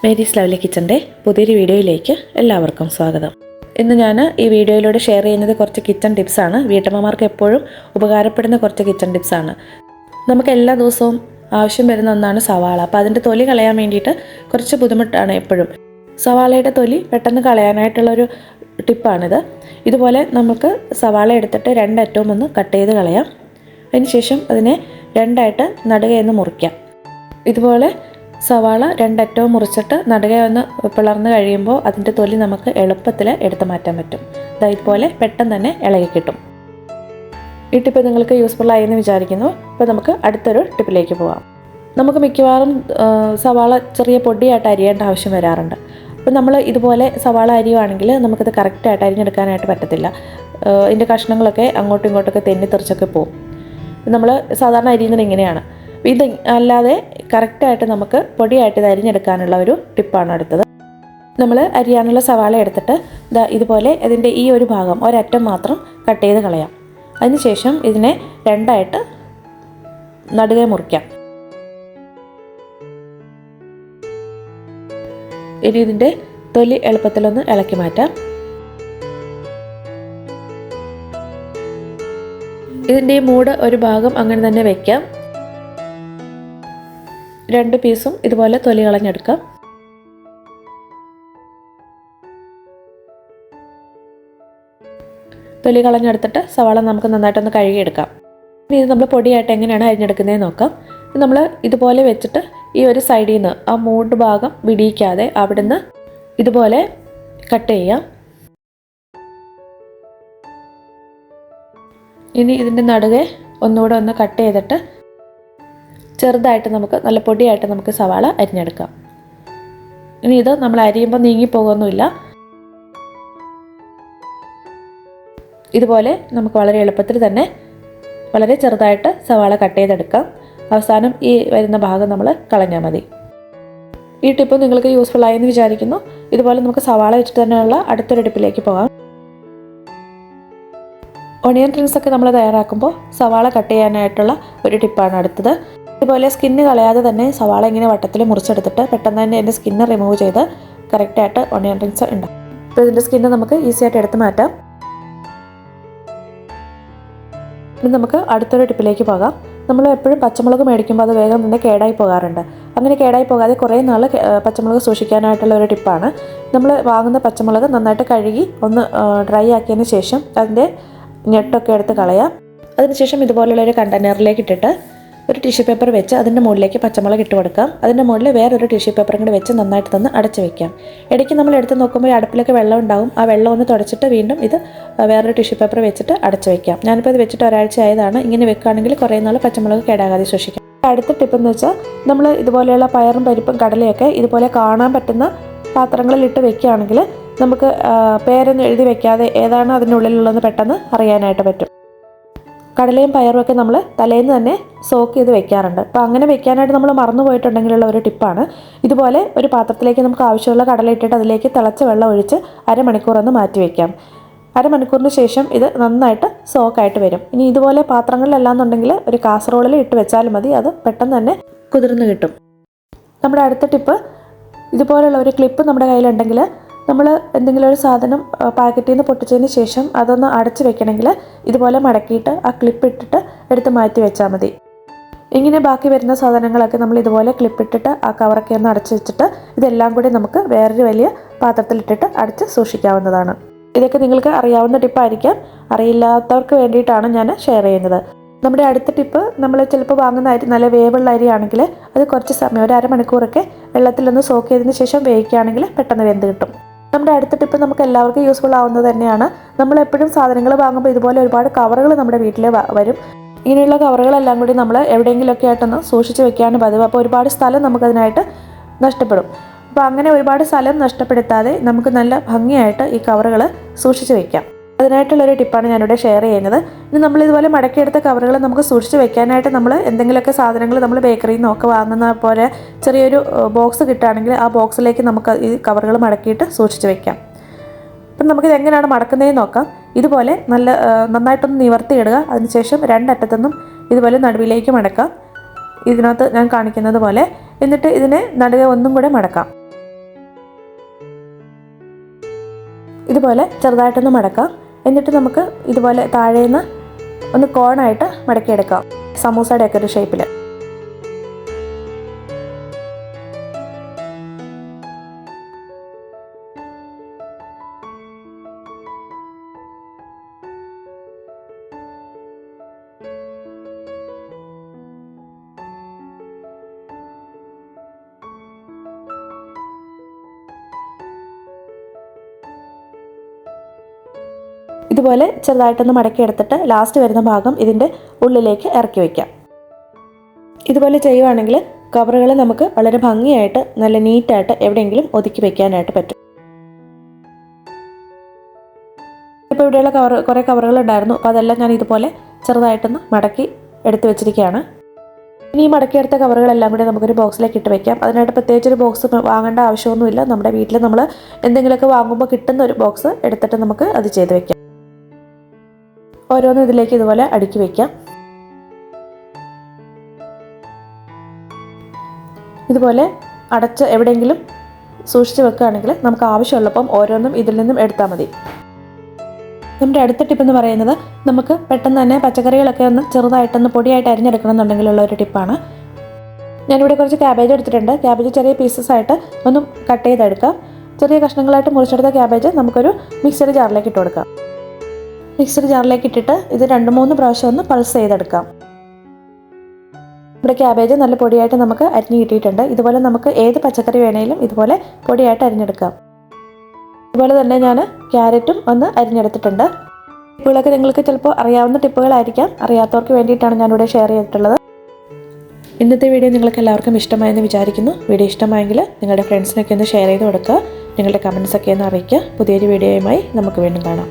Mary's lovely കിച്ചൻ്റെ പുതിയൊരു വീഡിയോയിലേക്ക് എല്ലാവർക്കും സ്വാഗതം. ഇന്ന് ഞാൻ ഈ വീഡിയോയിലൂടെ ഷെയർ ചെയ്യുന്നത് കുറച്ച് കിച്ചൺ ടിപ്സാണ്. വീട്ടമ്മമാർക്ക് എപ്പോഴും ഉപകാരപ്പെടുന്ന കുറച്ച് കിച്ചൺ ടിപ്സാണ്. നമുക്ക് എല്ലാ ദിവസവും ആവശ്യം വരുന്ന ഒന്നാണ് സവാള. അപ്പോൾ അതിൻ്റെ തൊലി കളയാൻ വേണ്ടിയിട്ട് കുറച്ച് ബുദ്ധിമുട്ടാണ് എപ്പോഴും. സവാളയുടെ തൊലി പെട്ടെന്ന് കളയാനായിട്ടുള്ളൊരു ടിപ്പാണിത്. ഇതുപോലെ നമുക്ക് സവാള എടുത്തിട്ട് രണ്ടറ്റവും ഒന്ന് കട്ട് ചെയ്ത് കളയാം. അതിനുശേഷം അതിനെ രണ്ടായിട്ട് നടുകയെന്ന് മുറിക്കാം. ഇതുപോലെ സവാള രണ്ടറ്റവും മുറിച്ചിട്ട് നടുകയൊന്ന് പിളർന്ന് കഴിയുമ്പോൾ അതിൻ്റെ തൊലി നമുക്ക് എളുപ്പത്തിൽ എടുത്ത് മാറ്റാൻ പറ്റും. ഇതുപോലെ പെട്ടെന്ന് തന്നെ ഇളകി കിട്ടും. ഈ ടിപ്പ് നിങ്ങൾക്ക് യൂസ്ഫുൾ ആയി എന്ന് വിചാരിക്കുന്നു. അപ്പോൾ നമുക്ക് അടുത്തൊരു ടിപ്പിലേക്ക് പോകാം. നമുക്ക് മിക്കവാറും സവാള ചെറിയ പൊടിയായിട്ട് അരിയേണ്ട ആവശ്യം വരാറുണ്ട്. അപ്പോൾ നമ്മൾ ഇതുപോലെ സവാള അരിയുവാണെങ്കിൽ നമുക്കിത് കറക്റ്റായിട്ട് അരിഞ്ഞെടുക്കാനായിട്ട് പറ്റത്തില്ല. ഇതിൻ്റെ കഷ്ണങ്ങളൊക്കെ അങ്ങോട്ടും ഇങ്ങോട്ടൊക്കെ തെന്നിത്തെറിച്ചൊക്കെ പോകും. നമ്മൾ സാധാരണ അരിയുന്നത് ഇങ്ങനെയാണ്. ഇത് അല്ലാതെ കറക്റ്റായിട്ട് നമുക്ക് പൊടിയായിട്ട് ഇത് അരിഞ്ഞെടുക്കാനുള്ള ഒരു ടിപ്പാണ് അടുത്തത്. നമ്മൾ അരിയാനുള്ള സവാള എടുത്തിട്ട് ഇതുപോലെ ഇതിൻ്റെ ഈ ഒരു ഭാഗം ഒരറ്റം മാത്രം കട്ട് ചെയ്ത് കളയാം. അതിനുശേഷം ഇതിനെ രണ്ടായിട്ട് നടുകെ മുറിക്കാം. ഇനി ഇതിൻ്റെ തൊലി എളുപ്പത്തിലൊന്ന് ഇളക്കി മാറ്റാം. ഇതിൻ്റെ ഈ മൂട് ഒരു ഭാഗം അങ്ങനെ തന്നെ വയ്ക്കാം. രണ്ട് പീസും ഇതുപോലെ തൊലി കളഞ്ഞെടുക്കാം. തൊലി കളഞ്ഞെടുത്തിട്ട് സവാള നമുക്ക് നന്നായിട്ടൊന്ന് കഴുകിയെടുക്കാം. ഇനി ഇത് നമ്മൾ പൊടിയായിട്ട് എങ്ങനെയാണ് അരിഞ്ഞെടുക്കുന്നതെന്ന് നോക്കാം. നമ്മൾ ഇതുപോലെ വെച്ചിട്ട് ഈ ഒരു സൈഡിൽ നിന്ന് ആ മൂട് ഭാഗം വിടിയിക്കാതെ അവിടുന്ന് ഇതുപോലെ കട്ട് ചെയ്യാം. ഇനി ഇതിൻ്റെ നടുകെ ഒന്നുകൂടെ ഒന്ന് കട്ട് ചെയ്തിട്ട് ചെറുതായിട്ട് നമുക്ക് നല്ല പൊടിയായിട്ട് നമുക്ക് സവാള അരിഞ്ഞെടുക്കാം. ഇനി ഇത് നമ്മൾ അരിയുമ്പോൾ നീങ്ങിപ്പോകുന്നില്ല. ഇതുപോലെ നമുക്ക് വളരെ എളുപ്പത്തിൽ തന്നെ വളരെ ചെറുതായിട്ട് സവാള കട്ട് ചെയ്തെടുക്കാം. അവസാനം ഈ വരുന്ന ഭാഗം നമ്മൾ കളഞ്ഞാൽ മതി. ഈ ടിപ്പ് നിങ്ങൾക്ക് യൂസ്ഫുൾ ആയെന്ന് വിചാരിക്കുന്നു. ഇതുപോലെ നമുക്ക് സവാള വെച്ചിട്ട് തന്നെയുള്ള അടുത്തൊരു ടിപ്പിലേക്ക് പോകാം. ഓണിയൻ റിങ്സൊക്കെ നമ്മൾ തയ്യാറാക്കുമ്പോൾ സവാള കട്ട് ചെയ്യാനായിട്ടുള്ള ഒരു ടിപ്പാണ് അടുത്തത്. ഇതുപോലെ സ്കിന്ന് കളയാതെ തന്നെ സവാള ഇങ്ങനെ വട്ടത്തിൽ മുറിച്ചെടുത്തിട്ട് പെട്ടെന്ന് തന്നെ എൻ്റെ സ്കിന്ന് റിമൂവ് ചെയ്ത് കറക്റ്റായിട്ട് ഓണിയൻ റിങ്സ് ഉണ്ടാകും. അപ്പോൾ ഇതിൻ്റെ സ്കിന്ന് നമുക്ക് ഈസി ആയിട്ട് എടുത്ത് മാറ്റാം. ഇനി നമുക്ക് അടുത്തൊരു ടിപ്പിലേക്ക് പോകാം. നമ്മൾ എപ്പോഴും പച്ചമുളക് മേടിക്കുമ്പോൾ അത് വേഗം തന്നെ കേടായി പോകാറുണ്ട്. അങ്ങനെ കേടായി പോകാതെ കുറേ നാൾ പച്ചമുളക് സൂക്ഷിക്കാനായിട്ടുള്ള ഒരു ടിപ്പാണ്. നമ്മൾ വാങ്ങുന്ന പച്ചമുളക് നന്നായിട്ട് കഴുകി ഒന്ന് ഡ്രൈ ആക്കിയതിന് ശേഷം അതിൻ്റെ ഞെട്ടൊക്കെ എടുത്ത് കളയാം. അതിനുശേഷം ഇതുപോലുള്ളൊരു കണ്ടെയ്നറിലേക്ക് ഇട്ടിട്ട് ഒരു ടിഷ്യൂ പേപ്പർ വെച്ച് അതിൻ്റെ മുകളിലേക്ക് പച്ചമുളക് ഇട്ട് കൊടുക്കാം. അതിൻ്റെ മുകളിൽ വേറൊരു ടിഷ്യൂ പേപ്പറും കൂടി വെച്ച് നന്നായിട്ട് തന്നെ അടച്ച് വയ്ക്കാം. ഇടയ്ക്ക് നമ്മൾ എടുത്ത് നോക്കുമ്പോൾ അടുപ്പിലൊക്കെ വെള്ളം ഉണ്ടാകും. ആ വെള്ളം ഒന്ന് തുടച്ചിട്ട് വീണ്ടും ഇത് വേറൊരു ടിഷ്യൂ പേപ്പർ വെച്ചിട്ട് അടച്ച് വയ്ക്കാം. ഞാനിപ്പോൾ ഇത് വെച്ചിട്ട് ഒരാഴ്ച ആയതാണ്. ഇങ്ങനെ വെക്കുകയാണെങ്കിൽ കുറേ നാൾ പച്ചമുളക് കേടാകാതെ സൂക്ഷിക്കാം. അടുത്ത ടിപ്പെന്ന് വെച്ചാൽ നമ്മൾ ഇതുപോലെയുള്ള പയറും പരിപ്പും കടലയൊക്കെ ഇതുപോലെ കാണാൻ പറ്റുന്ന പാത്രങ്ങളിലിട്ട് വെക്കുകയാണെങ്കിൽ നമുക്ക് പേരൊന്നും എഴുതി വെക്കാതെ ഏതാണ് അതിനുള്ളിലുള്ളതെന്ന് പെട്ടെന്ന് അറിയാനായിട്ട് പറ്റും. കടലയും പയറും ഒക്കെ നമ്മൾ തലേന്ന് തന്നെ സോക്ക് ചെയ്ത് വെക്കാറുണ്ട്. അപ്പോൾ അങ്ങനെ വെക്കാനായിട്ട് നമ്മൾ മറന്നു പോയിട്ടുണ്ടെങ്കിലുള്ള ഒരു ടിപ്പാണ്. ഇതുപോലെ ഒരു പാത്രത്തിലേക്ക് നമുക്ക് ആവശ്യമുള്ള കടല ഇട്ടിട്ട് അതിലേക്ക് തിളച്ച വെള്ളം ഒഴിച്ച് അരമണിക്കൂർ ഒന്ന് മാറ്റി വയ്ക്കാം. അരമണിക്കൂറിന് ശേഷം ഇത് നന്നായിട്ട് സോക്കായിട്ട് വരും. ഇനി ഇതുപോലെ പാത്രങ്ങളിലെല്ലാന്നുണ്ടെങ്കിൽ ഒരു കാസറോളിൽ ഇട്ട് വെച്ചാലും മതി. അത് പെട്ടെന്ന് തന്നെ കുതിർന്ന് കിട്ടും. നമ്മുടെ അടുത്ത ടിപ്പ്, ഇതുപോലുള്ള ഒരു ക്ലിപ്പ് നമ്മുടെ കയ്യിലുണ്ടെങ്കിൽ നമ്മൾ എന്തെങ്കിലും ഒരു സാധനം പാക്കറ്റിൽ നിന്ന് പൊട്ടിച്ചതിന് ശേഷം അതൊന്ന് അടച്ച് വെക്കണമെങ്കിൽ ഇതുപോലെ മടക്കിയിട്ട് ആ ക്ലിപ്പ് ഇട്ടിട്ട് എടുത്ത് മാറ്റി വെച്ചാൽ മതി. ഇങ്ങനെ ബാക്കി വരുന്ന സാധനങ്ങളൊക്കെ നമ്മൾ ഇതുപോലെ ക്ലിപ്പിട്ടിട്ട് ആ കവറൊക്കെ ഒന്ന് അടച്ച് വെച്ചിട്ട് ഇതെല്ലാം കൂടി നമുക്ക് വേറൊരു വലിയ പാത്രത്തിലിട്ടിട്ട് അടച്ച് സൂക്ഷിക്കാവുന്നതാണ്. ഇതൊക്കെ നിങ്ങൾക്ക് അറിയാവുന്ന ടിപ്പായിരിക്കാം. അറിയില്ലാത്തവർക്ക് വേണ്ടിയിട്ടാണ് ഞാൻ ഷെയർ ചെയ്യുന്നത്. നമ്മുടെ അടുത്ത ടിപ്പ്, നമ്മൾ ചിലപ്പോൾ വാങ്ങുന്ന അരി നല്ല വേവുള്ള അരിയാണെങ്കിൽ അത് കുറച്ച് സമയം ഒരു അരമണിക്കൂറൊക്കെ വെള്ളത്തിലൊന്ന് സോക്ക് ചെയ്തതിന് ശേഷം വേവിക്കുകയാണെങ്കിൽ പെട്ടെന്ന് വെന്ത് കിട്ടും. നമ്മുടെ അടുത്ത ടിപ്പ് നമുക്ക് എല്ലാവർക്കും യൂസ്ഫുൾ ആവുന്നത് തന്നെയാണ്. നമ്മളെപ്പോഴും സാധനങ്ങൾ വാങ്ങുമ്പോൾ ഇതുപോലെ ഒരുപാട് കവറുകൾ നമ്മുടെ വീട്ടിൽ വരും. ഇങ്ങനെയുള്ള കവറുകളെല്ലാം കൂടി നമ്മൾ എവിടെയെങ്കിലുമൊക്കെ ആയിട്ടൊന്ന് സൂക്ഷിച്ച് വെക്കുകയാണ് പതിവ്. അപ്പോൾ ഒരുപാട് സ്ഥലം നമുക്കതിനായിട്ട് നഷ്ടപ്പെടും. അപ്പോൾ അങ്ങനെ ഒരുപാട് സ്ഥലം നഷ്ടപ്പെടുത്താതെ നമുക്ക് നല്ല ഭംഗിയായിട്ട് ഈ കവറുകൾ സൂക്ഷിച്ച് വയ്ക്കാം. അതിനായിട്ടുള്ളൊരു ടിപ്പാണ് ഞാനിവിടെ ഷെയർ ചെയ്യുന്നത്. ഇനി നമ്മളിതുപോലെ മടക്കിയെടുത്ത കവറുകൾ നമുക്ക് സൂക്ഷിച്ച് വെക്കാനായിട്ട് നമ്മൾ എന്തെങ്കിലുമൊക്കെ സാധനങ്ങൾ നമ്മൾ ബേക്കറിയിൽ നിന്നൊക്കെ വാങ്ങുന്ന പോലെ ചെറിയൊരു ബോക്സ് കിട്ടുകയാണെങ്കിൽ ആ ബോക്സിലേക്ക് നമുക്ക് ഈ കവറുകൾ മടക്കിയിട്ട് സൂക്ഷിച്ച് വെക്കാം. അപ്പം നമുക്കിത് എങ്ങനെയാണ് മടക്കുന്നതെന്ന് നോക്കാം. ഇതുപോലെ നന്നായിട്ടൊന്ന് നിവർത്തിയിടുക. അതിനുശേഷം രണ്ടറ്റത്തുനിന്നും ഇതുപോലെ നടുവിലേക്ക് മടക്കാം. ഇതിനകത്ത് ഞാൻ കാണിക്കുന്നത് പോലെ. എന്നിട്ട് ഇതിനെ നടുവെ ഒന്നും കൂടെ മടക്കാം. ഇതുപോലെ ചെറുതായിട്ടൊന്ന് മടക്കാം. എന്നിട്ട് നമുക്ക് ഇതുപോലെ താഴേന്ന് ഒന്ന് കോണായിട്ട് മടക്കിയെടുക്കാം, സമൂസയുടെയൊക്കെ ഒരു ഷേപ്പിൽ. ഇതുപോലെ ചെറുതായിട്ടൊന്ന് മടക്കിയെടുത്തിട്ട് ലാസ്റ്റ് വരുന്ന ഭാഗം ഇതിൻ്റെ ഉള്ളിലേക്ക് ഇറക്കി വയ്ക്കാം. ഇതുപോലെ ചെയ്യുവാണെങ്കിൽ കവറുകൾ നമുക്ക് വളരെ ഭംഗിയായിട്ട് നല്ല നീറ്റായിട്ട് എവിടെയെങ്കിലും ഒതുക്കി വയ്ക്കാനായിട്ട് പറ്റും. ഇപ്പോൾ ഇവിടെയുള്ള കുറേ കവറുകൾ ഉണ്ടായിരുന്നു, അപ്പോൾ അതെല്ലാം ഞാൻ ഇതുപോലെ ചെറുതായിട്ടൊന്ന് മടക്കി എടുത്ത് വെച്ചിരിക്കുകയാണ്. ഇനി ഈ മടക്കിയെടുത്ത കവറുകളെല്ലാം കൂടി നമുക്കൊരു ബോക്സിലേക്ക് ഇട്ട് വയ്ക്കാം. അതിനായിട്ട് പ്രത്യേകിച്ചൊരു ബോക്സ് വാങ്ങേണ്ട ആവശ്യമൊന്നുമില്ല. നമ്മുടെ വീട്ടിൽ നമ്മൾ എന്തെങ്കിലുമൊക്കെ വാങ്ങുമ്പോൾ കിട്ടുന്ന ഒരു ബോക്സ് എടുത്തിട്ട് നമുക്ക് അത് ചെയ്ത് വയ്ക്കാം. ഓരോന്നും ഇതിലേക്ക് ഇതുപോലെ അടുക്കി വയ്ക്കാം. ഇതുപോലെ അടച്ച് എവിടെയെങ്കിലും സൂക്ഷിച്ച് വെക്കുകയാണെങ്കിൽ നമുക്ക് ആവശ്യമുള്ളപ്പം ഓരോന്നും ഇതിൽ നിന്നും എടുത്താൽ മതി. നമ്മുടെ അടുത്ത ടിപ്പ് എന്ന് പറയുന്നത് നമുക്ക് പെട്ടെന്ന് തന്നെ പച്ചക്കറികളൊക്കെ ഒന്ന് ചെറുതായിട്ടൊന്ന് പൊടിയായിട്ട് അരിഞ്ഞെടുക്കണം എന്നുണ്ടെങ്കിലുള്ള ഒരു ടിപ്പാണ്. ഞാനിവിടെ കുറച്ച് ക്യാബേജ് എടുത്തിട്ടുണ്ട്. ക്യാബേജ് ചെറിയ പീസസ് ആയിട്ട് ഒന്ന് കട്ട് ചെയ്തെടുക്കാം. ചെറിയ കഷ്ണങ്ങളായിട്ട് മുറിച്ചെടുത്ത ക്യാബേജ് നമുക്കൊരു മിക്സഡ് ജാറിലേക്ക് ഇട്ട് കൊടുക്കാം. മിക്സഡ് ജാറിലേക്ക് ഇട്ടിട്ട് ഇത് 2-3 പ്രാവശ്യം ഒന്ന് പൾസ് ചെയ്തെടുക്കാം. ഇവിടെ ക്യാബേജ് നല്ല പൊടിയായിട്ട് നമുക്ക് അരിഞ്ഞ് കിട്ടിയിട്ടുണ്ട്. ഇതുപോലെ നമുക്ക് ഏത് പച്ചക്കറി വേണമെങ്കിലും ഇതുപോലെ പൊടിയായിട്ട് അരിഞ്ഞെടുക്കാം. അതുപോലെ തന്നെ ഞാൻ ക്യാരറ്റും ഒന്ന് അരിഞ്ഞെടുത്തിട്ടുണ്ട്. ടിപ്പുകളൊക്കെ നിങ്ങൾക്ക് ചിലപ്പോൾ അറിയാവുന്ന ടിപ്പുകളായിരിക്കാം, അറിയാത്തവർക്ക് വേണ്ടിയിട്ടാണ് ഞാനിവിടെ ഷെയർ ചെയ്തിട്ടുള്ളത്. ഇന്നത്തെ വീഡിയോ നിങ്ങൾക്ക് എല്ലാവർക്കും ഇഷ്ടമായെന്ന് വിചാരിക്കുന്നു. വീഡിയോ ഇഷ്ടമായെങ്കിൽ നിങ്ങളുടെ ഫ്രണ്ട്സിനൊക്കെ ഒന്ന് ഷെയർ ചെയ്ത് കൊടുക്കുക. നിങ്ങളുടെ കമൻസൊക്കെ ഒന്ന് അറിയിക്കുക. പുതിയൊരു വീഡിയോയുമായി നമുക്ക് വീണ്ടും കാണാം.